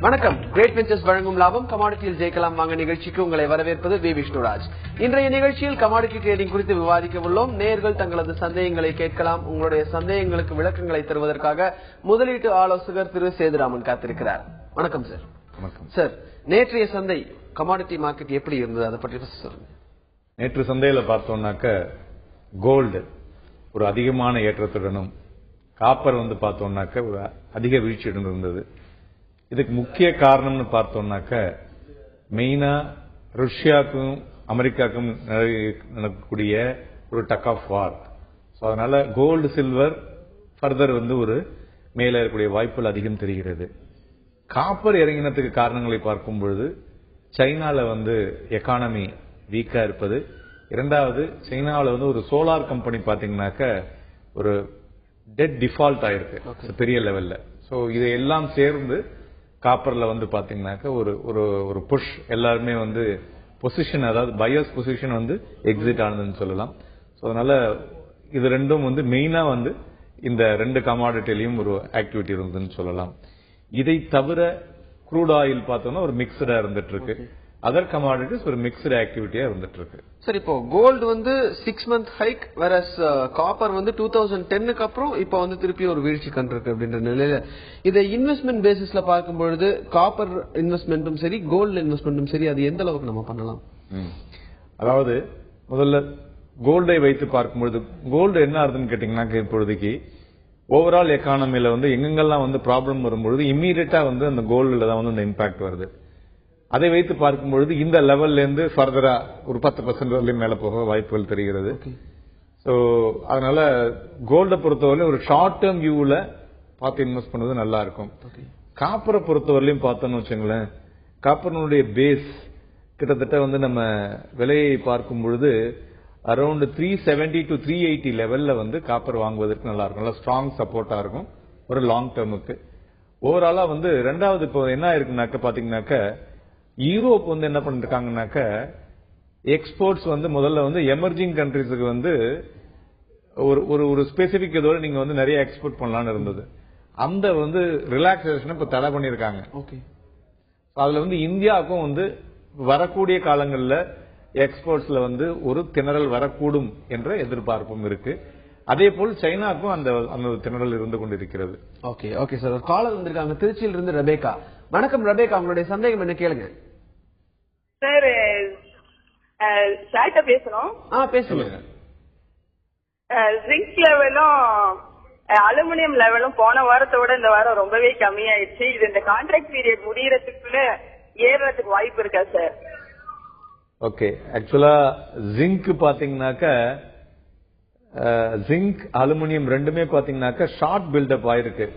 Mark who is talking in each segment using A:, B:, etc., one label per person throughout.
A: வணக்கம். Great ventures வழங்கும் லாபம் கமாடிட்டியில் ஜெயிக்கலாம் வாங்க நிகழ்ச்சிக்கு உங்களை வரவேற்பது வி விஷ்ணுராஜ். இன்றைய நிகழ்ச்சியில் கமாடிட்டி ட்ரேடிங் குறித்து விவாதிக்க உள்ளோம். நேயர்கள் தங்களது சந்தேகங்களை கேட்கலாம். உங்களுடைய சந்தேகங்களுக்கு விளக்கங்களை தருவதற்காக முதலீட்டு ஆலோசகர் திரு சேதுராமன் காத்திருக்கிறார். வணக்கம் சார்.
B: வணக்கம்
A: சார். நேற்றைய சந்தை கமாடிட்டி மார்க்கெட் எப்படி இருந்தது, அதை பற்றி சொல்லுங்க.
B: நேற்று சந்தையில பார்த்தோம்னாக்க கோல்டு ஒரு அதிகமான ஏற்றத்துடனும் காப்பர் பார்த்தோம்னாக்க ஒரு அதிக வீழ்ச்சியுடன் இருந்தது. இதுக்கு முக்கிய காரணம்னு பார்த்தோம்னாக்க மெயினா ரஷ்யாவுக்கும் அமெரிக்காவுக்கும் நடக்கக்கூடிய ஒரு டக் ஆஃப் வார். அதனால கோல்டு சில்வர் ஃபர்தர் ஒரு மேல இருக்கக்கூடிய வாய்ப்புகள் அதிகம் தெரிகிறது. காப்பர் இறங்கினதுக்கு காரணங்களை பார்க்கும் பொழுது சைனால எக்கானமி வீக்கா இருப்பது, இரண்டாவது சைனாவில் ஒரு சோலார் கம்பெனி பாத்தீங்கன்னாக்க ஒரு டெட் டிஃபால்ட் ஆயிருக்கு பெரிய லெவல்ல. சோ இது எல்லாம் சேர்ந்து காப்பர்ல பாத்தீங்கன்னாக்க ஒரு புஷ் எல்லாருமே பொசிஷன், அதாவது பையர்ஸ் பொசிஷன் எக்ஸிட் ஆனதுன்னு சொல்லலாம். அதனால இது ரெண்டும் மெயினா இந்த ரெண்டு கமாடிட்டிலையும் ஒரு ஆக்டிவிட்டி இருந்ததுன்னு சொல்லலாம். இதை தவிர க்ரூட் ஆயில் பார்த்தோம்னா ஒரு மிக்சடா இருந்துட்டு இருக்கு. அதர் கமாடிட்டிஸ் ஒரு மிக்சட் ஆக்டிவிட்டியா இருந்துட்டு இருக்கு.
A: சார், இப்போ gold 6 month hike, whereas copper 2010க்கு அப்புறம் இப்போ திருப்பி ஒரு வீழ்ச்சி கண்டிருக்கு அப்படின்ற நிலையில இதை இன்வெஸ்ட்மெண்ட் பேசிஸ்ல பார்க்கும்பொழுது காப்பர் இன்வெஸ்ட்மெண்ட்டும் சரி கோல்டு இன்வெஸ்ட்மெண்ட்டும் சரி அது எந்த அளவுக்கு நம்ம பண்ணலாம்?
B: அதாவது முதல்ல கோல்டை வைத்து பார்க்கும்பொழுது கோல்டு என்ன ஆகுதுன்னு கேட்டீங்கன்னா, இப்பொழுதைக்கு ஓவரால் எக்கானமில எங்கெங்கெல்லாம் ப்ராப்ளம் வரும்பொழுது இம்மீடியட்டா அந்த கோல்டுல தான் அந்த இம்பாக்ட் வருது. அதை வைத்து பார்க்கும்பொழுது இந்த லெவல்ல இருந்து ஃபர்தரா ஒரு 10% வரலையும் மேல போக வாய்ப்புகள் தெரிகிறது. சோ அதனால கோல்டை பொறுத்தவரையிலும் ஒரு ஷார்ட் டேர்ம் வியூல பார்த்து இன்வெஸ்ட் பண்ணது நல்லா இருக்கும். காப்பரை பொறுத்தவரையிலும் பார்த்தோம்னு வச்சுங்களேன், காப்பரனுடைய பேஸ் கிட்டத்தட்ட நம்ம விலையை பார்க்கும் பொழுது அரௌண்ட் 370 to 380 லெவல்ல காப்பர் வாங்குவதற்கு நல்லா இருக்கும். நல்லா ஸ்ட்ராங் சப்போர்ட்டா இருக்கும் ஒரு லாங் டேர்முக்கு. ஓவராலா ரெண்டாவது இப்போ என்ன இருக்குனாக்க பாத்தீங்கன்னாக்க யூரோப் என்ன பண்ணிருக்காங்கன்னாக்க எக்ஸ்போர்ட்ஸ் முதல்ல எமர்ஜிங் கண்ட்ரிஸுக்கு ஒரு ஸ்பெசிபிக் இதோட நீங்க நிறைய எக்ஸ்போர்ட் பண்ணலாம்னு இருந்தது. அந்த ரிலாக்ஸேஷன் இப்ப தடை பண்ணிருக்காங்க. அதுல இந்தியாவுக்கும் வரக்கூடிய காலங்கள்ல எக்ஸ்போர்ட்ஸ்ல ஒரு திணறல் வரக்கூடும் என்ற எதிர்பார்ப்பும் இருக்கு. அதே போல் சைனாக்கும் அந்த திணறல் இருந்து கொண்டிருக்கிறது.
A: Okay okay sir. ஒரு காலர் வந்திருக்காங்க திருச்சியில இருந்து ரெபேக்கா. வணக்கம் ரெபேக்கா, உங்களுடைய சந்தேகம் என்ன கேளுங்க.
C: சார் ஷார்ட்டா பேசணும்.
A: பேசுங்க.
C: ஜிங்க் லெவலும் அலுமினியம் லெவலும் போன வாரத்தோட இந்த வாரம் ரொம்பவே கம்மியாயிடுச்சு. இது இந்த கான்ட்ராக்ட் பீரியட் முடியறதுக்குள்ள ஏறதுக்கு வாய்ப்பு இருக்கா சார்?
B: ஓகே, ஆக்சுவலா ஜிங்க் பாத்தீங்கன்னாக்க ஜிங்க் அலுமினியம் ரெண்டுமே பாத்தீங்கன்னாக்க ஷார்ட் பில்டப் ஆயிருக்கு.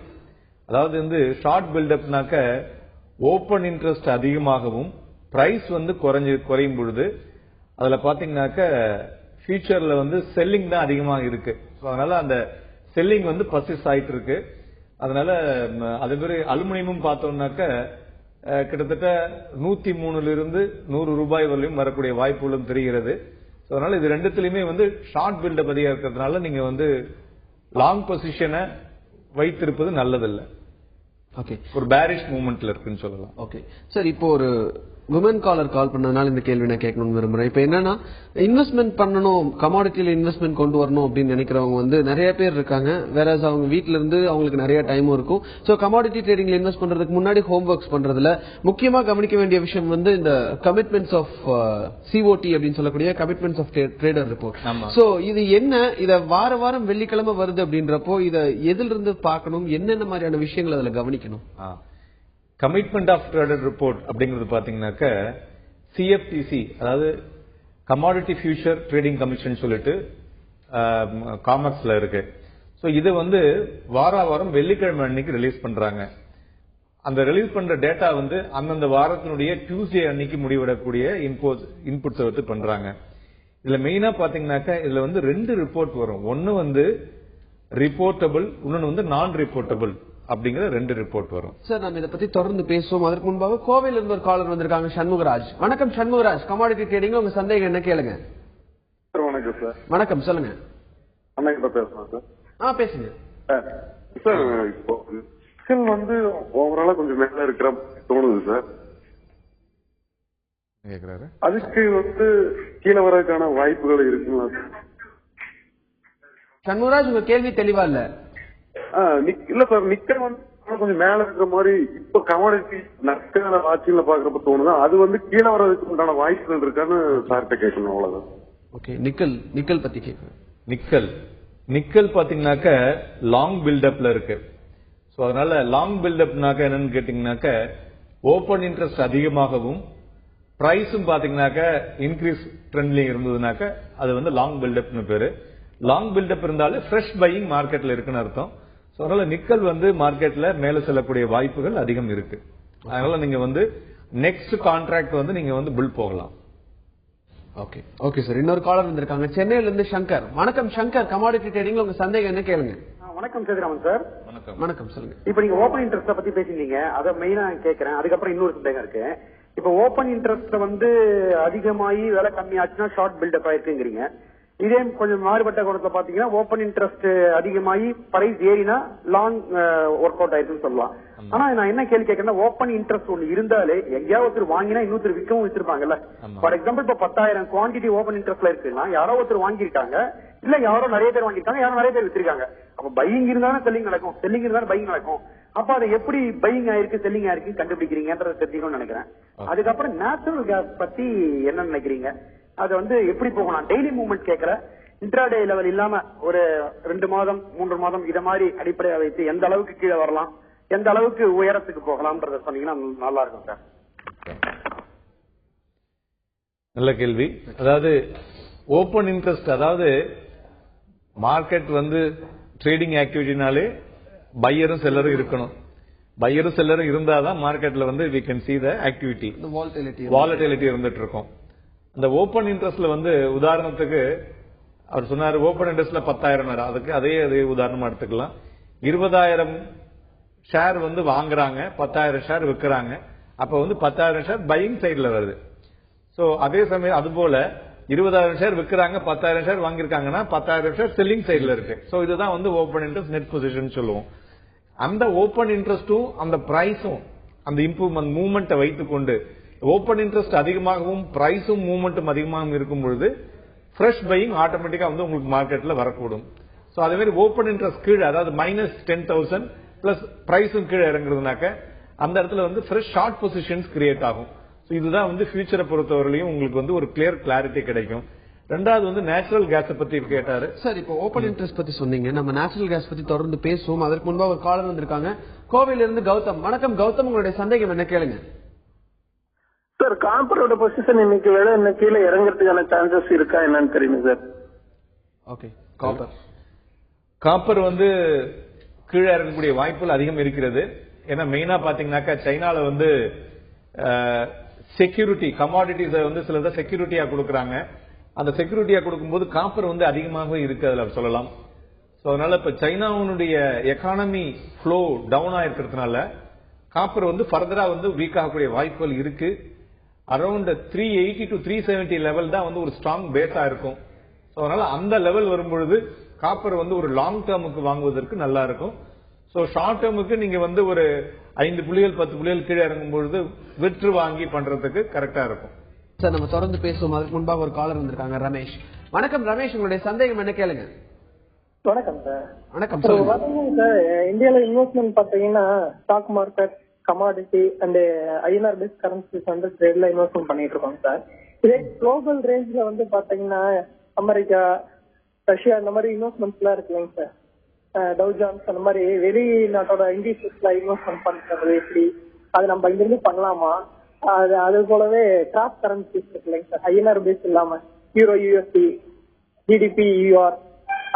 B: அதாவது ஷார்ட் பில்டப்னாக்க ஓபன் இன்ட்ரெஸ்ட் அதிகமாகவும் பிரைஸ் குறையும் பொழுது அதுல பாத்தீங்கன்னாக்க ஃபியூச்சர்ல செல்லிங் தான் அதிகமாக இருக்கு. அதனால அந்த செல்லிங் பர்சிஸ்ட் ஆயிட்டு இருக்கு. அதனால அதே மாதிரி அலுமினியமும் பார்த்தோம்னாக்க கிட்டத்தட்ட 103 இருந்து 100 ரூபாய் வரையும் வரக்கூடிய வாய்ப்புகளும் தெரிகிறது. அதனால இது ரெண்டுத்திலுமே ஷார்ட் பில்டப் அதிகம் இருக்கிறதுனால நீங்க லாங் பொசிஷனை வைத்திருப்பது நல்லதில்லை.
A: ஓகே,
B: ஒரு பேரிஷ் மூவ்மெண்ட்ல இருக்குன்னு சொல்லலாம்.
A: ஓகே சார், இப்போ ஒரு விமன் காலர் கால் பண்ணதுனால இந்த கேள்வி நான் கேட்கணும்னு விரும்புறேன். இப்ப என்னன்னா இன்வெஸ்ட்மெண்ட் பண்ணணும், கமாடிட்டியில இன்வெஸ்ட்மெண்ட் கொண்டு வரணும் அப்படின்னு நினைக்கிறவங்க நிறைய பேர் இருக்காங்க. வேற அவங்க வீட்ல இருந்து அவங்களுக்கு நிறைய டைமும் இருக்கும். சோ கமாடிட்டி ட்ரேடிங்ல இன்வெஸ்ட் பண்றதுக்கு முன்னாடி ஹோம் ஒர்க்ஸ் பண்றதுல முக்கியமா கவனிக்க வேண்டிய விஷயம் இந்த கமிட்மெண்ட்ஸ் ஆஃப் சிஓடி அப்படின்னு சொல்லக்கூடிய commitments of trader report. So இது என்ன, இத வார வாரம் வெள்ளிக்கிழமை வருது அப்படின்றப்போ இத எதில இருந்து பார்க்கணும், என்னென்ன மாதிரியான விஷயங்கள் அதுல கவனிக்கணும்?
B: கமிட்மெண்ட் ஆஃப் ட்ரேடர் ரிப்போர்ட் அப்படிங்கிறது பாத்தீங்கன்னாக்க சிஎஃப்டிசி, அதாவது கமாடிட்டி ஃபியூச்சர் ட்ரேடிங் கமிஷன் சொல்லிட்டு காமர்ஸ்ல இருக்கு. சோ இது வாரம் வெள்ளிக்கிழமை அன்னைக்கு ரிலீஸ் பண்றாங்க. அந்த ரிலீஸ் பண்ற டேட்டா அந்தந்த வாரத்தினுடைய டியூஸ்டே அன்னைக்கு முடிவிடக்கூடிய இன்புட்ஸ் பண்றாங்க. இதுல மெயினா பாத்தீங்கன்னாக்க இதுல 2 ரிப்போர்ட் வரும். ஒன்னு ரிப்போர்ட்டபிள், இன்னொன்னு நான் ரிப்போர்ட்டபிள் அப்படிங்கிற 2 ரிப்போர்ட் வரும்.
A: சார், நம்ம இதை பத்தி தொடர்ந்து பேசுவோம். அதற்கு முன்பாக கோவையில இருந்து ஒரு காலர் வந்திருக்காங்க, சண்முகராஜ். வணக்கம் சண்முகராஜ், கமாடிட்டி ட்ரேடிங்ல உங்க சந்தேகம் என்ன கேளுங்க.
D: வணக்கம் சார்.
A: வணக்கம், சொல்லுங்க.
D: பேசுறேன் சார்.
A: பேசுங்க
D: சார். இப்போ நிக்கல் வந்து ஓவராலா கொஞ்சம் மேல இருக்கிற தோணுது சார்.
B: கேக்குறாரு.
D: அதுக்கு வந்து கீழே வரதுக்கான வாய்ப்புகள் இருக்குங்களா சார்?
A: சண்முகராஜ், உங்க கேள்வி தெளிவா இல்ல.
D: இல்ல சார், நிக்கல் வந்து கொஞ்சம் மேல இருக்கிற மாதிரி இப்ப கமாடிட்டி நஷ்ட ஆட்சியில பாக்குறப்ப தோணுது. அது வந்து கீழே வர்றதுக்கு உண்டான வாய்ப்புகள் இருக்கான்னு சார்கிட்ட கேட்கணும், அவ்வளவுதான்.
A: ஓகே, நிக்கல் பத்தி கேட்குறேன்.
B: நிக்கல் பாத்தீங்கன்னாக்க லாங் பில்டப்ல இருக்கு. சோ அதனால லாங் பில்டப்னாக்க என்னன்னு கேட்டீங்கன்னாக்க ஓபன் இன்ட்ரெஸ்ட் அதிகமாகவும் பிரைஸும் பாத்தீங்கன்னாக்க இன்க்ரீஸ் ட்ரெண்ட்லயும் இருந்ததுனாக்க அது வந்து லாங் பில்டப்னு பேரு. லாங் பில்டப் இருந்தாலும் ஃப்ரெஷ் பையிங் மார்க்கெட்ல இருக்குன்னு அர்த்தம். சோ அதனால நிக்கல் வந்து மார்க்கெட்ல மேல செல்லக்கூடிய வாய்ப்புகள் அதிகம் இருக்கு. அதனால நீங்க வந்து நெக்ஸ்ட் கான்ட்ராக்ட் வந்து நீங்க வந்து பில் போகலாம்.
A: Okay sir. இன்னொரு காலர் வந்திருக்காங்க சென்னையில இருந்து சங்கர். வணக்கம் சங்கர், கமாடிட்டி ட்ரேடிங்ல உங்க சந்தேகம் என்ன கேளுங்க.
E: வணக்கம் சேதுராமன் சார்.
A: வணக்கம், சொல்லுங்க.
E: இப்ப நீங்க ஓபன் இன்ட்ரெஸ்ட் பத்தி பேசினீங்க, அதை மெயினா கேட்கறேன். அதுக்கப்புறம் இன்னொரு சந்தேகம் இருக்கு. இப்ப ஓபன் இன்ட்ரெஸ்ட் வந்து அதிகமாகி விலை கம்மியாச்சுன்னா ஷார்ட் பில்டப் ஆயிருக்குங்கிறீங்க. இதே கொஞ்சம் மாறுபட்ட கோணத்துல பாத்தீங்கன்னா ஓபன் இன்ட்ரெஸ்ட் அதிகமாகி பிரைஸ் ஏறினா லாங் ஒர்க் அவுட் ஆயிருக்குன்னு சொல்லலாம். ஆனா நான் என்ன கேள்வி கேட்கறேன்னா, ஓபன் இன்ட்ரெஸ்ட் ஒண்ணு இருந்தாலே எங்கேயாவது ஒருத்தர் வாங்கினா இன்னொருத்தர் விற்கவும் வச்சிருப்பாங்கல்ல. ஃபார் எக்ஸாம்பிள் இப்ப 10,000 குவான்டிட்டி ஓபன் இன்ட்ரெஸ்ட்ல இருக்குன்னா யாரோ ஒருத்தர் வாங்கியிருக்காங்க, இல்ல யாரோ நிறைய பேர் வாங்கிருக்காங்க, யாரோ நிறைய பேர் வித்திருக்காங்க. அப்ப பையிங் இருந்தாலும் செல்லிங் நடக்கும், செல்லிங் இருந்தாலும் பையிங் நடக்கும். அப்ப அதை எப்படி பையிங் ஆயிருக்கு செல்லிங் ஆயிருக்கு கண்டுபிடிக்கிறீங்கன்றத தெரிஞ்சுக்கணும்னு நினைக்கிறேன். அதுக்கப்புறம் நேச்சுரல் கேஸ் பத்தி என்ன நினைக்கிறீங்க? அது வந்து எப்படி போகலாம்? டெய்லி மூவ்மெண்ட் கேட்கற, இன்ட்ராடே லெவல் இல்லாம ஒரு 2 மாதம் 3 மாதம் இத மாதிரி அடிப்படையா வைத்து எந்த அளவுக்கு கீழே வரலாம், எந்த அளவுக்கு உயரத்துக்கு போகலாம்ன்றத சொன்னீங்கன்னா நல்லா இருக்கும் சார்.
B: நல்ல கேள்வி. அதாவது ஓபன் இன்ட்ரெஸ்ட், அதாவது மார்க்கெட் வந்து ட்ரேடிங் ஆக்டிவிட்டினாலே பையரும் செல்லரும் இருக்கணும். பையரும் செல்லரும் இருந்தாதான் மார்க்கெட்ல வந்து we can see the activity, volatility இருந்துட்டு இருக்கும். அந்த ஓபன் இன்ட்ரெஸ்ட்ல வந்து உதாரணத்துக்கு அவர் சொன்னாரு ஓபன் இன்ட்ரெஸ்ட்ல 10,000, அதுக்கு அதே உதாரணமா எடுத்துக்கலாம். 20,000 ஷேர் வந்து வாங்குறாங்க, 10,000 ஷேர் விற்கிறாங்க. அப்ப வந்து 10,000 ஷேர் பையிங் சைட்ல வருது. சோ அதே சமயம் அது போல 20,000 ஷேர் விற்கிறாங்க, 10,000 ஷேர் வாங்கிருக்காங்கன்னா 10,000 ஷேர் செல்லிங் சைட்ல இருக்கு. சோ இதுதான் வந்து ஓபன் இன்ட்ரெஸ்ட் நெட் பொசிஷன் சொல்லுவோம். அந்த ஓபன் இன்ட்ரெஸ்டும் அந்த பிரைஸும் அந்த இம்ப்ரூவ்மெண்ட் மூவ்மெண்ட் வைத்துக்கொண்டு ஓபன் இன்ட்ரெஸ்ட் அதிகமாகவும் பிரைஸும் மூவ்மெண்ட்டும் அதிகமாகவும் இருக்கும் பொழுது ஃப்ரெஷ் பையிங் ஆட்டோமேட்டிக்கா வந்து உங்களுக்கு மார்க்கெட்ல வரக்கூடும். சோ அதே மாதிரி ஓபன் இன்ட்ரெஸ்ட் கீழே, அதாவது -10,000 பிளஸ் பிரைஸும் கீழே இறங்குறதுனாக்க அந்த இடத்துல வந்து ஃப்ரெஷ் ஷார்ட் பொசிஷன்ஸ் கிரியேட் ஆகும். இதுதான் வந்து ஃபியூச்சரை பொறுத்தவரையிலும் உங்களுக்கு வந்து ஒரு கிளியர் கிளாரிட்டி கிடைக்கும். ரெண்டாவது வந்து நேச்சுரல் கேஸ் பத்தி கேட்டாரு
A: சார். இப்போ ஓபன் இன்ட்ரெஸ்ட் பத்தி சொன்னீங்க, நம்ம நேச்சுரல் கேஸ் பத்தி தொடர்ந்து பேசுவோம். அதற்கு முன்பாக ஒரு காலர் வந்திருக்காங்க கோவையில இருந்து கௌதம். வணக்கம் கௌதம், உங்களுடைய சந்தேகம் என்ன கேளுங்க.
F: சார், காப்பரோட பொசிஷன் இன்னைக்கு விட இன்னும் கீழே இறங்குறதுக்கான சான்சஸ் இருக்கா என்னன்னு தெரியுங்க சார்.
A: ஓகே,
B: காப்பர் வந்து கீழே இறங்கக்கூடிய வாய்ப்புகள் அதிகம் இருக்கிறது. ஏன்னா மெயினா பாத்தீங்கன்னாக்கா சைனால வந்து செக்யூரிட்டி கமாடிட்டிஸ் வந்து சிலதை செக்யூரிட்டியா கொடுக்கறாங்க. அந்த செக்யூரிட்டியா கொடுக்கும்போது காப்பர் வந்து அதிகமாக இருக்கு அதுல சொல்லலாம். அதனால இப்ப சைனாவுடைய எக்கானமி ஃப்ளோ டவுன் ஆயிருக்கிறதுனால காப்பர் வந்து ஃபர்தரா வந்து வீக் ஆகக்கூடிய வாய்ப்புகள் இருக்கு. அரௌண்ட் 380 to 370 லெவல் தான் வந்து ஒரு ஸ்ட்ராங் பேஸா இருக்கும். அதனால அந்த லெவல் வரும்பொழுது காப்பர் வந்து ஒரு லாங் டேர்முக்கு வாங்குவதற்கு நல்லா இருக்கும். சோ ஷார்ட் டேர்முக்கு நீங்க வந்து ஒரு 5 புள்ளிகள் 10 புள்ளிகள் கீழே இறங்கும் பொழுது விற்று வாங்கி பண்றதுக்கு கரெக்டா இருக்கும்.
A: சார், நம்ம தொடர்ந்து பேசுவோம். அதுக்கு முன்பாக ஒரு காலர் வந்திருக்காங்க ரமேஷ். வணக்கம் ரமேஷ், உங்களுடைய சந்தேகம் என்ன கேளுங்க.
G: வணக்கம் சார்.
A: வணக்கம்
G: சார். இந்தியால இன்வெஸ்ட்மெண்ட் பாத்தீங்கன்னா stock market, commodity and INR based currencies வந்து ட்ரேட்ல இன்வெஸ்ட்மெண்ட் பண்ணிட்டு இருக்கோம் சார். இதே குளோபல் ரேஞ்ச்ல வந்து பாத்தீங்கன்னா அமெரிக்கா, ரஷ்யா இந்த மாதிரி இன்வெஸ்ட்மெண்ட்ஸ் எல்லாம் இருக்குல்லைங்க சார். டவ் ஜோன்ஸ் அந்த மாதிரி வெளிநாட்டோட இண்டஸ்ட்ரீஸ்ல இன்வெஸ்ட்மெண்ட் பண்றது எப்படி, அது நம்ம இங்கிருந்து பண்ணலாமா? அது போலவே கிராஸ் கரன்சிஸ் இருக்குல்லைங்க சார், ஐஎன்ஆர் பேஸ் இல்லாம யூரோ, யூஎஸ்டி, ஜிடிபி, யூஆர்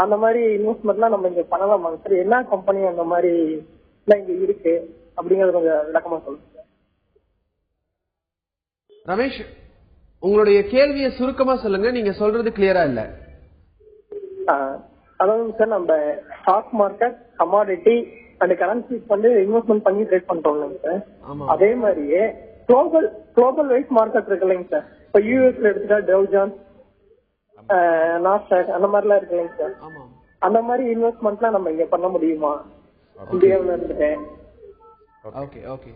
G: அந்த மாதிரி இன்வெஸ்ட்மெண்ட்லாம் நம்ம இங்க பண்ணலாமா சார்? என்ன கம்பெனி அந்த மாதிரி இங்க இருக்கு அப்படிங்கறது கொஞ்சம் விளக்கமா சொல்லுங்க.
A: ரமேஷ், உங்களுடைய கேள்வியை சுருக்கமா சொல்லுங்க, நீங்க சொல்றது கிளியரா இல்ல.
G: அதாவது சார், நம்ம stock market, commodity and currencies வந்து இன்வெஸ்ட்மெண்ட் பண்ணி ட்ரேட் பண்றோம் சார். அதே மாதிரியே குளோபல் வைஸ் மார்க்கெட் இருக்கு இல்லைங்க சார். இப்ப யூஎஸ்ல எடுத்துட்டா டவ் ஜோன்ஸ், நாஸ்டாக் அந்த மாதிரி எல்லாம் இருக்கு இல்லைங்க சார். அந்த மாதிரி இன்வெஸ்ட்மெண்ட்லாம் நம்ம இங்க பண்ண முடியுமா இந்தியாவில இருந்துட்டு?
A: Okay okay.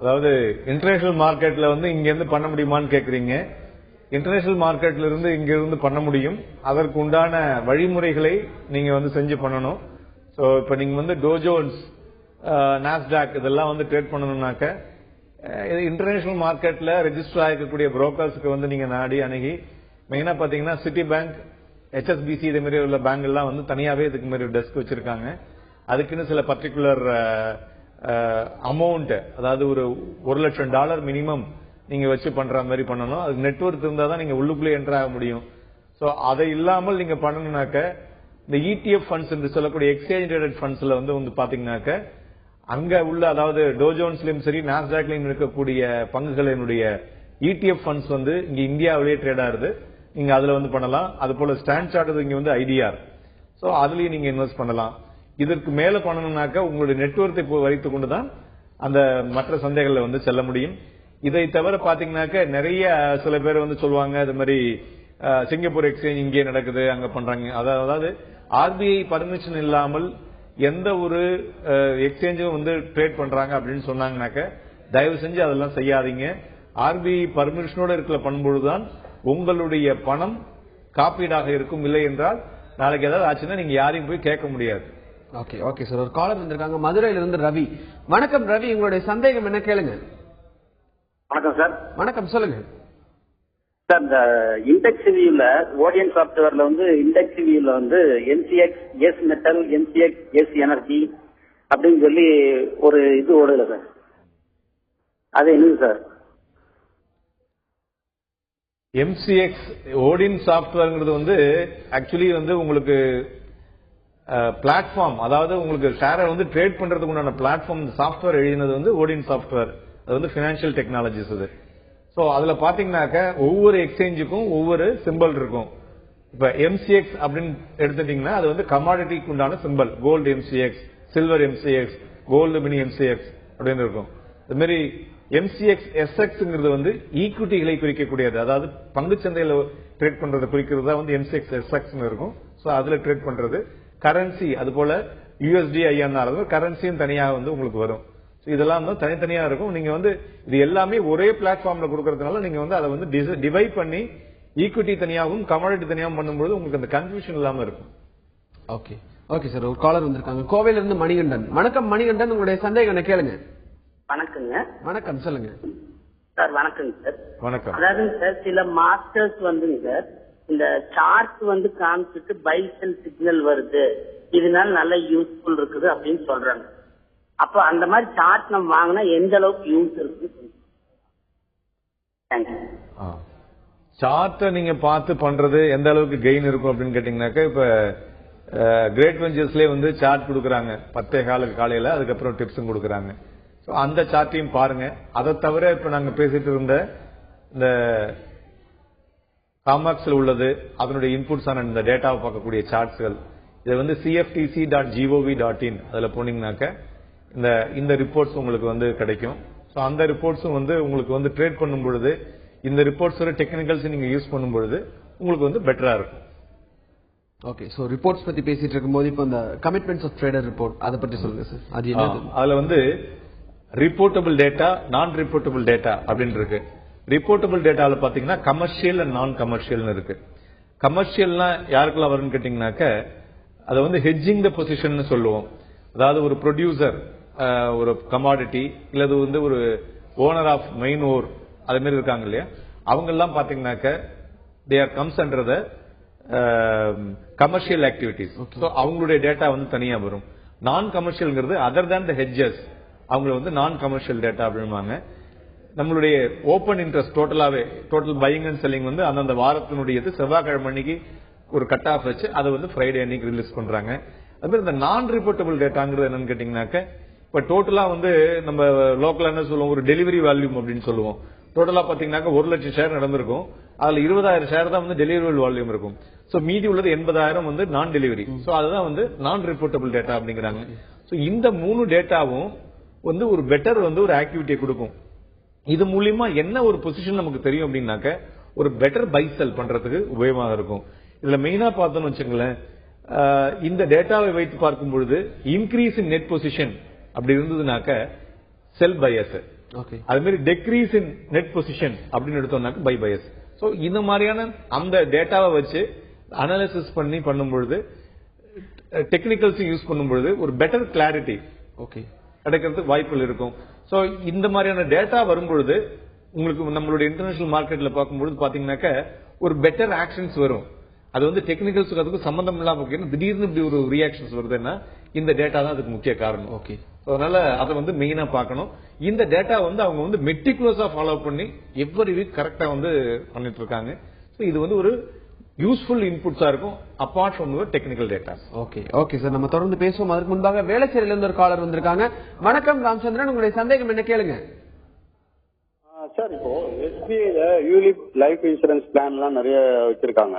B: அதாவது இன்டர்நேஷனல் மார்க்கெட்ல வந்து இங்க இருந்து பண்ண முடியுமான்னு கேக்குறீங்க. இன்டர்நேஷனல் மார்க்கெட்ல இருந்து இங்க இருந்து பண்ண முடியும். அதற்கு உண்டான வழிமுறைகளை நீங்க வந்து செஞ்சு பண்ணணும். சோ இப்ப நீங்க வந்து டோஜோன்ஸ், நாஸ்டாக் இதெல்லாம் வந்து ட்ரேட் பண்ணணும்னாக்க இன்டர்நேஷனல் மார்க்கெட்ல ரெஜிஸ்டர் ஆகிருக்கக்கூடிய புரோக்கர்ஸ்க்கு வந்து நீங்க நாடி அணுகி, மெயினா பாத்தீங்கன்னா சிட்டி பேங்க், HSBC இது மாதிரி உள்ள பேங்க் எல்லாம் வந்து தனியாவே இதுக்கு மாதிரி டெஸ்க் வச்சிருக்காங்க. அதுக்குன்னு சில பர்டிகுலர் அமௌண்ட், அதாவது ஒரு $1 லட்சம் மினிமம் நீங்க வச்சு பண்ற மாதிரி பண்ணணும். அதுக்கு நெட்வொர்க் இருந்தா தான் நீங்க உள்ளுக்குள்ளே என்டர் ஆக முடியும். சோ அதை இல்லாமல் நீங்க பண்ணணும்னாக்க இந்த ETF ஃபண்ட்ஸ் என்று சொல்லக்கூடிய எக்ஸ்சேஞ்ச் ட்ரேடட் ஃபண்ட்ஸ்ல வந்து பாத்தீங்கன்னாக்க அங்க உள்ள, அதாவது டோஜோன்ஸ்லயும் சரி நாஸ்டாக்லயும் இருக்கக்கூடிய பங்குகளினுடைய ETF ஃபண்ட்ஸ் வந்து இங்க இந்தியாவிலேயே ட்ரேட் ஆகுது. நீங்க அதுல வந்து பண்ணலாம். அது போல ஸ்டாண்ட் சார்ட் இங்க வந்து IDR. சோ அதுலயும் நீங்க இன்வெஸ்ட் பண்ணலாம். இதற்கு மேல பண்ணணும்னாக்க உங்களுடைய நெட்வொர்க்கை வைத்துக் கொண்டுதான் அந்த மற்ற சந்தைகள்ல வந்து செல்ல முடியும். இதை தவிர பாத்தீங்கன்னாக்க நிறைய சில பேர் வந்து சொல்லுவாங்க, இது மாதிரி சிங்கப்பூர் எக்ஸ்சேஞ்ச் இங்கே நடக்குது, அங்க பண்றாங்க. அதாவது RBI பர்மிஷன் இல்லாமல் எந்த ஒரு எக்ஸ்சேஞ்சும் வந்து ட்ரேட் பண்றாங்க அப்படின்னு சொன்னாங்கன்னாக்க தயவு செஞ்சு அதெல்லாம் செய்யாதீங்க. RBI பர்மிஷனோட இருக்கிற பண்ணும்பொழுதுதான் உங்களுடைய பணம் காப்பீடாக இருக்கும். இல்லை என்றால் நாளைக்கு ஏதாவது ஆச்சுன்னா நீங்க யாரையும் போய் கேட்க முடியாது.
A: Okay okay sir. ஒரு காலர் வந்திருக்காங்க மதுரையில இருந்து ரவி. வணக்கம் ரவி, உங்களுடைய சந்தேகம் என்ன கேளுங்க.
H: வணக்கம் சார்.
A: வணக்கம், சொல்லுங்க
H: சார். இந்த இண்டெக்ஸ் வியூல ஓடியன் சாப்ட்வேர்ல வந்து இண்டெக்ஸ் வியூல வந்து MCX S metal, MCX S energy அப்படின்னு சொல்லி ஒரு இது ஓடுல சார், அது என்னது சார்?
B: MCX ஓடின் சாப்ட்வேர்ங்கிறது வந்து ஆக்சுவலி வந்து உங்களுக்கு பிளாட்ஃபார்ம், அதாவது உங்களுக்கு ஷேரை வந்து ட்ரேட் பண்றதுக்கு உண்டான பிளாட்ஃபார்ம் சாப்ட்வேர் எழுதினது வந்து ஓடின் சாப்ட்வேர். அது வந்து பினான்சியல் டெக்னாலஜிஸ் அது. சோ அதுல பாத்தீங்கன்னாக்க ஒவ்வொரு எக்ஸ்சேஞ்சுக்கும் ஒவ்வொரு சிம்பிள் இருக்கும். இப்ப MCX அப்படின்னு எடுத்துட்டீங்கன்னா அது வந்து கமாடிட்டிக்கு உண்டான symbol. Gold MCX, silver MCX, gold mini MCX அப்படின்னு இருக்கும். அது மாதிரி MCX SXங்கிறது வந்து ஈக்விட்டிகளை குறிக்கக்கூடியது, அதாவது பங்குச்சந்தையில ட்ரேட் பண்றதை குறிக்கிறதா வந்து MCX SX இருக்கும். சோ அதுல ட்ரேட் பண்றது. கரன்சி அது போல USD INR கரன்சியும் தனியாக வந்து உங்களுக்கு வரும். இதெல்லாம் வந்து தனித்தனியா இருக்கும். நீங்க வந்து இது எல்லாமே ஒரே பிளாட்ஃபார்ம்ல கொடுக்கறதுனால நீங்க வந்து அதை வந்து டிவைட் பண்ணி ஈக்விட்டி தனியாகவும் கமாடிட்டி தனியாகவும் பண்ணும்போது உங்களுக்கு அந்த கன்ஃபியூஷன் இல்லாம இருக்கும்.
A: Okay okay sir. ஒரு காலர் வந்திருக்காங்க கோவையில இருந்து மணிகண்டன். வணக்கம் மணிகண்டன், உங்களுடைய சந்தேகம் என்ன கேளுங்க.
H: வணக்கங்க.
A: வணக்கம், சொல்லுங்க
H: சார். வணக்கங்க சார்.
B: வணக்கம்.
H: அதாவது சார் சில மாஸ்டர்ஸ் வந்துங்க சார் இந்த சார்ட் வந்து காமிச்சிட்டு பை செல் சிக்னல் வருது, இதனால நல்ல யூஸ்ஃபுல் இருக்குது அப்படின்னு சொல்றாங்க. அப்ப அந்த மாதிரி சார்ட் நம்ம வாங்கினா எந்த அளவுக்கு யூஸ் இருக்கு?
B: சார்ட்டை நீங்க பார்த்து பண்றது எந்த அளவுக்கு கெயின் இருக்கும் அப்படின்னு கேட்டீங்கன்னாக்க, இப்ப கிரேட் வெஞ்சர்ஸ்லயே வந்து சார்ட் கொடுக்குறாங்க 10:15 காலையில, அதுக்கப்புறம் டிப்ஸும் கொடுக்குறாங்க. அந்த சார்ட்டையும் பாருங்க. அதை தவிர இப்ப நாங்க பேசிட்டு இருந்த இந்த காமாக்ஸ்ல உள்ளது, அதனுடைய இன்புட்ஸ் ஆன இந்த டேட்டாவை பார்க்கக்கூடிய சார்ட்ஸ்கள், இது வந்து cftc.gov.in அதுல போனீங்கன்னாக்க இந்த ரிப்போர்ட்ஸ் உங்களுக்கு வந்து கிடைக்கும். சோ அந்த ரிப்போர்ட்ஸும் வந்து உங்களுக்கு வந்து ட்ரேட் பண்ணும் பொழுது இந்த ரிப்போர்ட்ஸோட டெக்னிக்கல்ஸ் நீங்க யூஸ் பண்ணும் பொழுது உங்களுக்கு வந்து பெட்டரா இருக்கும்.
A: ஓகே. சோ ரிப்போர்ட்ஸ் பத்தி பேசிட்டு இருக்கும்போது இப்போ இந்த கமிட்மெண்ட்ஸ் ஆஃப் ட்ரேடர் ரிப்போர்ட் அதை பத்தி சொல்லுங்க சார். அது என்னது?
B: அதுல வந்து ரிப்போர்ட்டபிள் டேட்டா, நான் ரிப்போர்ட்டபிள் டேட்டா அப்படின்னு இருக்கு. ரிப்போர்ட்டபிள் டேட்டால பாத்தீங்கன்னா கமர்ஷியல் அண்ட் நான் கமர்ஷியல் இருக்கு. கமர்ஷியல்னா யாருக்கெல்லாம் வரும்னு கேட்டீங்கன்னாக்க, அதை வந்து ஹெட்ஜிங் த பொசிஷன் சொல்லுவோம். அதாவது ஒரு ப்ரொடியூசர் ஒரு கமாடிட்டி இல்லது வந்து ஒரு ஓனர் ஆஃப் மெயின் ஓர் அது மாதிரி இருக்காங்க இல்லையா, அவங்க எல்லாம் பாத்தீங்கன்னாக்க they are comes under the commercial activities. அவங்களுடைய டேட்டா வந்து தனியா வரும். நான் கமர்ஷியல்ங்கிறது அதர் தேன் த ஹெட்ஜஸ், அவங்க வந்து நான் கமர்ஷியல் டேட்டா அப்படின்வாங்க. நம்மளுடைய open interest total buying and selling வந்து அந்தந்த வாரத்தினுடைய செவ்வாய்க்கிழமை அன்னைக்கு ஒரு கட் ஆஃப் வச்சு அதை வந்து ஃப்ரைடே அன்னைக்கு ரிலீஸ் பண்றாங்க. அது மாதிரி இந்த நான் ரிப்போர்ட்டபிள் டேட்டாங்கிறது என்னன்னு கேட்டீங்கன்னாக்க, இப்ப டோட்டலா வந்து நம்ம லோக்கல் என்ன சொல்லுவோம், ஒரு டெலிவரி வால்யூம் அப்படின்னு சொல்லுவோம். டோட்டலா பாத்தீங்கன்னாக்க 1 லட்சம் ஷேர் நடந்திருக்கும், அதுல 20,000 ஷேர் தான் வந்து டெலிவரி வால்யூம் இருக்கும். சோ மீதி உள்ளது 80,000 வந்து நான் டெலிவரி. சோ அதுதான் வந்து நான் ரிப்போர்ட்டபிள் டேட்டா அப்படிங்கிறாங்க. சோ இந்த 3 டேட்டாவும் வந்து ஒரு பெட்டர் வந்து ஒரு ஆக்டிவிட்டியை கொடுக்கும். இது மூலியமா என்ன ஒரு பொசிஷன் நமக்கு தெரியும் அப்படின்னாக்க, ஒரு பெட்டர் பை செல் பண்றதுக்கு உபயோகமாக இருக்கும். இதுல மெயினா பார்த்தோம்னு வச்சுங்களேன், இந்த டேட்டாவை வைத்து பார்க்கும் பொழுது இன்க்ரீஸ் இன் நெட் பொசிஷன் அப்படி இருந்ததுனாக்க செல் பையஸ்.
A: ஓகே.
B: அது மாதிரி டெக்ரீஸ் இன் நெட் பொசிஷன் அப்படின்னு எடுத்தோம்னாக்க பை பையஸ். சோ இந்த மாதிரியான அந்த டேட்டாவை வச்சு அனாலிசிஸ் பண்ணும்பொழுது டெக்னிக்கல்ஸ் யூஸ் பண்ணும்பொழுது ஒரு பெட்டர் கிளாரிட்டி
A: ஓகே
B: கிடைக்கிறதுக்கு வாய்ப்புகள் இருக்கும். சோ இந்த மாதிரியான டேட்டா வரும்பொழுது உங்களுக்கு நம்மளுடைய இன்டர்நேஷனல் மார்க்கெட்ல பார்க்கும்போது பாத்தீங்கன்னாக்க ஒரு பெட்டர் ஆக்ஷன்ஸ் வரும். அது வந்து டெக்னிக்கல்ஸுக்கு அதுக்கு சம்பந்தம் இல்லாம திடீர்னு இப்படி ஒரு ரியாக்ஷன்ஸ் வருதுன்னா இந்த டேட்டா தான் அதுக்கு முக்கிய காரணம்.
A: ஓகே.
B: அதனால அதை வந்து மெயினா பார்க்கணும். இந்த டேட்டா வந்து அவங்க வந்து மெட்டிகுலஸா ஃபாலோ பண்ணி எவ்வரி வீக் கரெக்டா வந்து பண்ணிட்டு இருக்காங்க. இது வந்து ஒரு யூஸ்ஃபுல் இன்புட்ஸா இருக்கும் apart from your technical data.
A: Okay okay sir, நம்ம தொடர்ந்து பேசுவோம். அதுக்கு முன்பாக வேளச்சேரியில இருந்து ஒரு காலர் வந்திருக்காங்க. வணக்கம் ராமச்சந்திரன், உங்களுடைய சந்தேகம் என்ன கேளுங்க.
I: சார், இப்போ எஸ்பிஐல யூலிப் லைஃப் இன்சூரன்ஸ் பிளான் எல்லாம் நிறைய வச்சிருக்காங்க.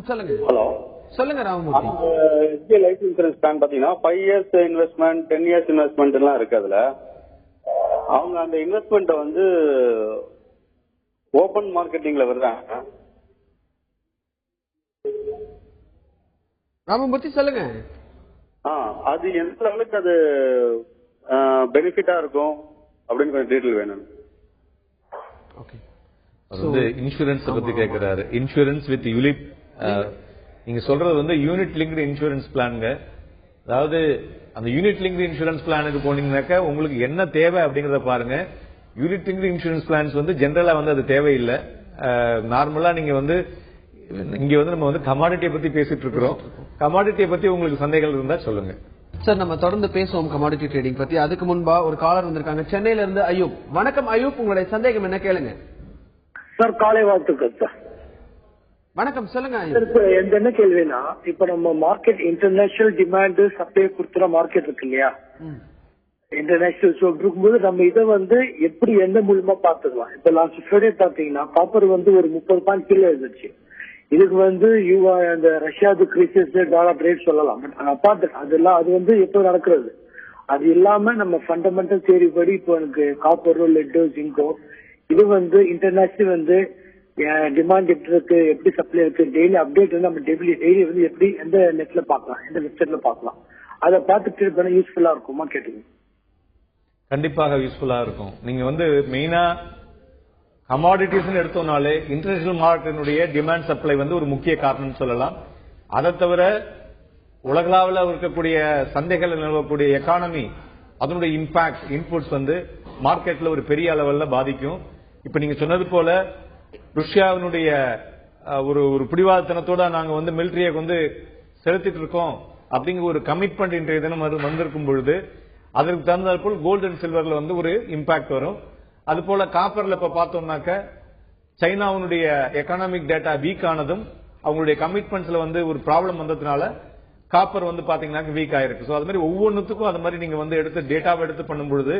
A: சொல்லுங்க.
I: ஹலோ,
A: சொல்லுங்க Ramamoorthy.
I: SBI life insurance plan பாத்தீங்கன்னா 5 years இன்வெஸ்ட்மெண்ட், 10 years இன்வெஸ்ட்மெண்ட் எல்லாம் இருக்கு. அதுல அவங்க அந்த இன்வெஸ்ட்மெண்ட்டை வந்து ஓபன் மார்க்கெட்டிங்ல வருதாங்க.
A: ராமமூர்த்தி சொல்லுங்க.
I: அது எந்த லெவலுக்கு அது பெனிஃபிட்டா இருக்கும் அப்படின்னு கொஞ்சம் டீட்டெயில் வேணும்.
A: ஓகே.
B: அது வந்து இன்சூரன்ஸ் பத்தி கேக்குறாரு. இன்சூரன்ஸ் வித் யூலிப், நீங்க சொல்றது வந்து யூனிட் லிங்க்டு இன்சூரன்ஸ் பிளான்ங்க. அதாவது அந்த யூனிட் லிங்க்டு இன்சூரன்ஸ் பிளானுக்கு போனீங்கன்னாக்கா உங்களுக்கு என்ன தேவை அப்படிங்கறத பாருங்க. யூனிட் லிங்க்டு இன்சூரன்ஸ் பிளான்ஸ் வந்து ஜெனரலா வந்து அது தேவையில்லை. நார்மலா நீங்க வந்து இங்க வந்து நம்ம வந்து கமாடிட்டியை பத்தி பேசிட்டு இருக்கிறோம். கமாடிட்டியை பத்தி உங்களுக்கு சந்தேகங்கள் இருந்தா சொல்லுங்க
A: சார். நம்ம தொடர்ந்து பேசுவோம் கமாடிட்டி ட்ரேடிங் பத்தி. அதுக்கு முன்பா ஒரு காலர் வந்திருக்காங்க சென்னையில இருந்து அயூப். வணக்கம் அயூப், உங்களுடைய சந்தேகம் என்ன கேளுங்க.
J: சார், காலை வாழ்த்துக்கள் சார்.
A: வணக்கம், சொல்லுங்க.
J: என்ன கேள்வினா, இப்ப நம்ம மார்க்கெட் இன்டர்நேஷனல் டிமாண்ட் சப்ளை கொடுத்துற மார்க்கெட் இருக்கு இல்லையா, இன்டர்நேஷனல் இருக்கும்போது நம்ம இதை வந்து எப்படி எந்த மூலமா பாத்துக்கலாம். இப்ப லாஸ்ட் ஃப்ரைடே பாத்தீங்கன்னா காப்பர் வந்து ஒரு 30 பாயிண்ட் கீழே இருந்துச்சு. இதுக்கு வந்து அந்த ரஷ்யாவுக்கு கிரைசிஸ் டாலர் ரேட் சொல்லலாம். பட் அப்பார்ட் அதெல்லாம் அது வந்து எப்போ நடக்கிறது. அது இல்லாம நம்ம ஃபண்டமெண்டல் தியரி படி இப்போ எனக்கு காப்பரோ லெட்டோ ஜிங்கோ இது வந்து இன்டர்நேஷனல் வந்து டிமாண்ட் எப்படி இருக்கு, எப்படி சப்ளை இருக்கு, டெய்லி அப்டேட் வந்து நம்ம டெய்லி வந்து எப்படி எந்த நெட்ல பாக்கலாம், எந்த வெப்சைட்ல பாக்கலாம், அதை பார்த்து ட்ரேட் பண்ண யூஸ்ஃபுல்லா இருக்குமா கேட்டுங்க.
B: கண்டிப்பாக யூஸ்ஃபுல்லா இருக்கும். நீங்க வந்து மெயினா கமாடிட்டிஸ் எடுத்தோம்னாலே இன்டர்நேஷனல் மார்க்கெட்டினுடைய டிமாண்ட் சப்ளை வந்து ஒரு முக்கிய காரணம் சொல்லலாம். அதை தவிர உலகளாவில் இருக்கக்கூடிய சந்தைகள் நிலவக்கூடிய எக்கானமி, அதனுடைய இம்பாக்ட் இன்புட்ஸ் வந்து மார்க்கெட்ல ஒரு பெரிய அளவுல பாதிக்கும். இப்ப நீங்க சொன்னது போல ரஷ்யாவினுடைய ஒரு பிடிவாதத்தனத்தோட நாங்க வந்து மிலிட்டரியை வந்து செலுத்திட்டு இருக்கோம் அப்படிங்கிற ஒரு கமிட்மெண்ட் இன்றைய தினம் வந்திருக்கும் பொழுது அதற்கு தகுந்தாற் போல் கோல்டு அண்ட் சில்வர்ல வந்து ஒரு இம்பாக்ட் வரும். அது போல காப்பர்ல இப்ப பார்த்தோம்னாக்க சைனாவுடைய எக்கனாமிக் டேட்டா வீக் ஆனதும் அவங்களுடைய கமிட்மெண்ட்ஸ்ல வந்து ஒரு ப்ராப்ளம் வந்ததுனால காப்பர் வந்து பாத்தீங்கன்னா வீக் ஆயிருக்கு. சோ அது மாதிரி ஒவ்வொன்றுத்துக்கும் அது மாதிரி நீங்க வந்து எடுத்து டேட்டாவை எடுத்து பண்ணும்பொழுது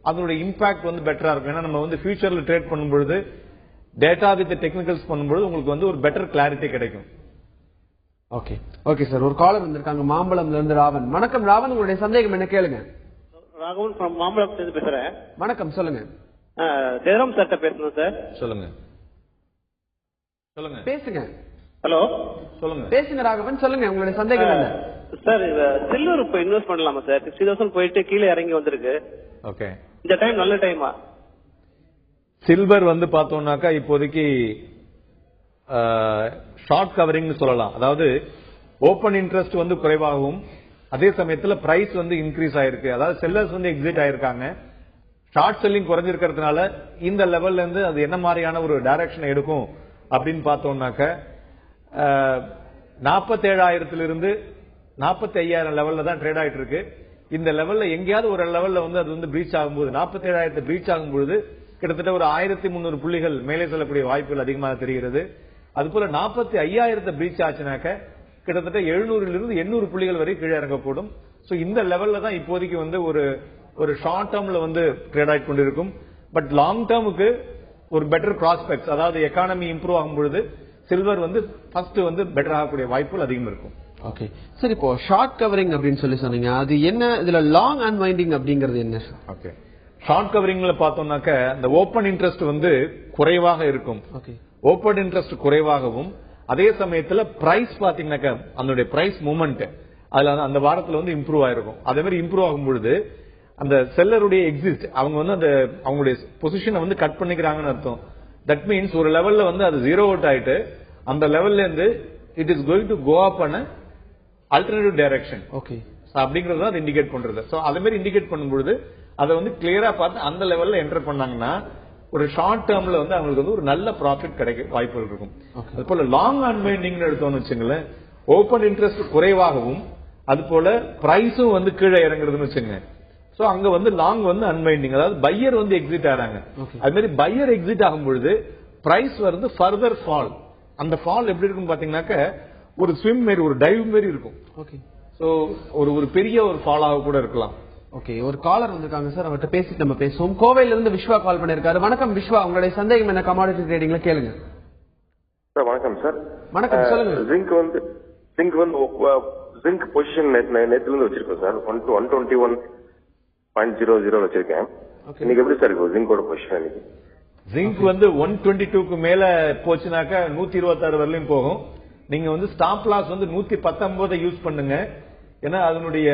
B: அதனுடைய இம்பாக்ட் வந்து பெட்டரா இருக்கும். ஏன்னா நம்ம வந்து ஃபியூச்சர்ல ட்ரேட் பண்ணும்பொழுது டேட்டா வித் டெக்னிக்கல்ஸ் பண்ணும்போது உங்களுக்கு வந்து ஒரு பெட்டர் கிளாரிட்டி கிடைக்கும்.
A: Okay okay sir. ஒரு காலர் வந்திருக்காங்க மாம்பழம்ல இருந்து ராவன். வணக்கம் ராவன், உங்களுடைய சந்தேகம் என்ன கேளுங்க.
K: ராகவன் ஃப்ரம் மாம்பழம் பேசுறேன்.
A: வணக்கம், சொல்லுங்க.
K: ஜெயராம் சார்ட்ட பேசணும் சார்.
B: சொல்லுங்க சொல்லுங்க
A: பேசுங்க.
K: ஹலோ,
B: சொல்லுங்க
A: பேசுங்க ராகவன், சொல்லுங்க உங்களுடைய சந்தேகம் என்ன.
K: சார், சில்வர் இப்ப இன்வெஸ்ட் பண்ணலாமா சார்? 60,000 போயிட்டு கீழே இறங்கி வந்திருக்கு.
B: ஓகே,
K: இந்த டைம் நல்ல டைமா?
B: சில்வர் வந்து பார்த்தோம்னாக்கா இப்போதைக்கு ஷார்ட் கவரிங் சொல்லலாம். அதாவது ஓபன் இன்ட்ரெஸ்ட் வந்து குறைவாகவும் அதே சமயத்தில் பிரைஸ் வந்து இன்க்ரீஸ் ஆயிருக்கு. அதாவது செல்லர்ஸ் வந்து எக்ஸிட் ஆயிருக்காங்க. ஷார்ட் செல்லிங் குறைஞ்சிருக்கிறதுனால இந்த லெவல்ல இருந்து அது என்ன மாதிரியான ஒரு டைரக்ஷன் எடுக்கும் அப்படின்னு பார்த்தோம்னாக்க 47,000 45,000 லெவல்ல தான் ட்ரேட் ஆயிட்டு இருக்கு. இந்த லெவல்ல எங்கேயாவது ஒரு லெவல்ல வந்து அது வந்து பிரீச் ஆகும்போது 47,000 பிரீச் ஆகும்போது கிட்டத்தட்ட ஒரு 1,300 புள்ளிகள் மேலே செல்லக்கூடிய வாய்ப்புகள் அதிகமாக தெரிகிறது. அதுபோல 45,000 பிரீச் ஆச்சுனாக்க கிட்டத்தட்ட 700 800 புள்ளிகள் வரை கீழே இறங்கக்கூடும். சோ இந்த லெவல்ல தான் இப்போதைக்கு வந்து ஒரு ஷார்ட் டேர்ம்ல வந்து ட்ரேட் ஆகிட்டு கொண்டிருக்கும். பட் லாங் டேர்முக்கு ஒரு பெட்டர் ப்ராஸ்பெக்ட்ஸ், அதாவது எக்கானமி இம்ப்ரூவ் ஆகும் பொழுது சில்வர் வந்து ஃபர்ஸ்ட் வந்து பெட்டர் ஆகக்கூடிய வாய்ப்புகள் அதிகம் இருக்கும்.
A: ஓகே சார், இப்போ ஷார்ட் கவரிங் அப்படின்னு சொல்லி சொன்னீங்க, அது என்ன, இதுல லாங் அன்வைண்டிங் அப்படிங்கிறது என்ன?
B: ஓகே, ஷார்ட் கவரிங்ல பார்த்தோம்னாக்க இந்த ஓபன் இன்ட்ரெஸ்ட் வந்து குறைவாக இருக்கும்.
A: ஓகே,
B: ஓபன் இன்ட்ரெஸ்ட் குறைவாகவும் அதே சமயத்துல பிரைஸ் பாத்தீங்கன்னாக்க அதனுடைய பிரைஸ் மூவ்மெண்ட் அதுல அந்த வாரத்துல வந்து இம்ப்ரூவ் ஆயிருக்கும். அதே மாதிரி இம்ப்ரூவ் ஆகும் பொழுது அந்த செல்லருடைய எக்ஸிஸ்ட் அவங்க வந்து அந்த அவங்களுடைய பொசிஷனை வந்து கட் பண்ணிக்கிறாங்கன்னு அர்த்தம். தட் மீன்ஸ் ஒரு லெவல்ல வந்து அது ஜீரோ அவுட் ஆயிட்டு அந்த லெவல்ல இருந்து it is going to go up an alternative direction.
A: Okay,
B: அப்படிங்கறத அது இண்டிகேட் பண்றது. சோ அதே மாதிரி இண்டிகேட் பண்ணும்போது அதை வந்து கிளியரா பார்த்து அந்த லெவல்ல என்டர் பண்ணாங்கன்னா ஒரு ஷார்ட் டேர்ம்ல வந்து அவங்களுக்கு வந்து ஒரு நல்ல ப்ராஃபிட் கிடைக்க வாய்ப்புகள் இருக்கும். அது போல லாங் அன்வைண்டிங் எடுத்தோம்னு வச்சுங்களேன், ஓபன் இன்ட்ரெஸ்ட் குறைவாகவும் அது போல பிரைஸும் வந்து கீழே இறங்குறதுன்னு வச்சுங்க. சோ அங்க வந்து லாங் வந்து அன்வைண்டிங், அதாவது பையர் வந்து எக்ஸிட் ஆறாங்க. அது மாதிரி பையர் எக்ஸிட் ஆகும் பொழுது பிரைஸ் வந்து ஃபர்தர் ஃபால். அந்த ஃபால் எப்படி இருக்கும் பாத்தீங்கன்னாக்க ஒரு ஸ்விம் மாரி ஒரு டைவ் மாரி இருக்கும்.
A: ஓகே,
B: சோ ஒரு பெரிய ஒரு ஃபால் ஆக கூட இருக்கலாம்.
A: ஓகே, ஒரு காலர் வந்திருக்காங்க சார், அவர்கிட்ட பேசிட்டு நம்ம பேசுவோம். கோவையில இருந்து விஸ்வா கால் பண்ணிருக்காரு. வணக்கம் விஸ்வா, உங்களுடைய சந்தேகம் என்ன கமாடிட்டி ட்ரேடிங்ல கேளுங்க.
L: சார் வணக்கம் சார்.
A: வணக்கம், சொல்லுங்க.
L: ஜிங்க் பொசிஷன் நேத்துல இருந்து வச்சிருக்கோம் சார். 121.00 வச்சிருக்கேன். இன்னைக்கு எப்படி சார் இருக்கும் ஜிங்கோட பொசிஷன்? இன்னைக்கு
B: ஜிங்க் வந்து 122க்கு மேல போச்சுனாக்கா 126 வரலையும் போகும். நீங்க வந்து ஸ்டாப் லாஸ் வந்து 119 யூஸ் பண்ணுங்க. ஏன்னா அதனுடைய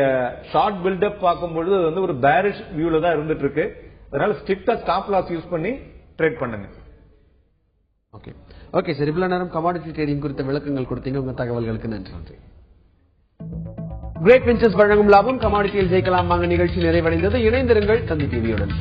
B: ஷார்ட் பில்டப் பார்க்கும்பொழுது அது வந்து ஒரு பேரிஷ் வியூல தான் இருந்துட்டு இருக்கு. அதனால ஸ்ட்ரிக்டா ஸ்டாப் லாஸ் யூஸ் பண்ணி ட்ரேட் பண்ணுங்க.
A: ஓகே ஓகே சார், இவ்வளவு நேரம் கமாடிட்டி ட்ரேடிங் குறித்த விளக்கங்கள் கொடுத்தீங்க. உங்க தகவல்களுக்கு நன்றி. கிரேட் வெஞ்சர்ஸ் வழங்கும் லாபம் கமாடிட்டியில் ஜெயிக்கலாம் வாங்க நிகழ்ச்சி நிறைவடைந்தது. இணைந்திருங்கள் தந்தி டிவியுடன்.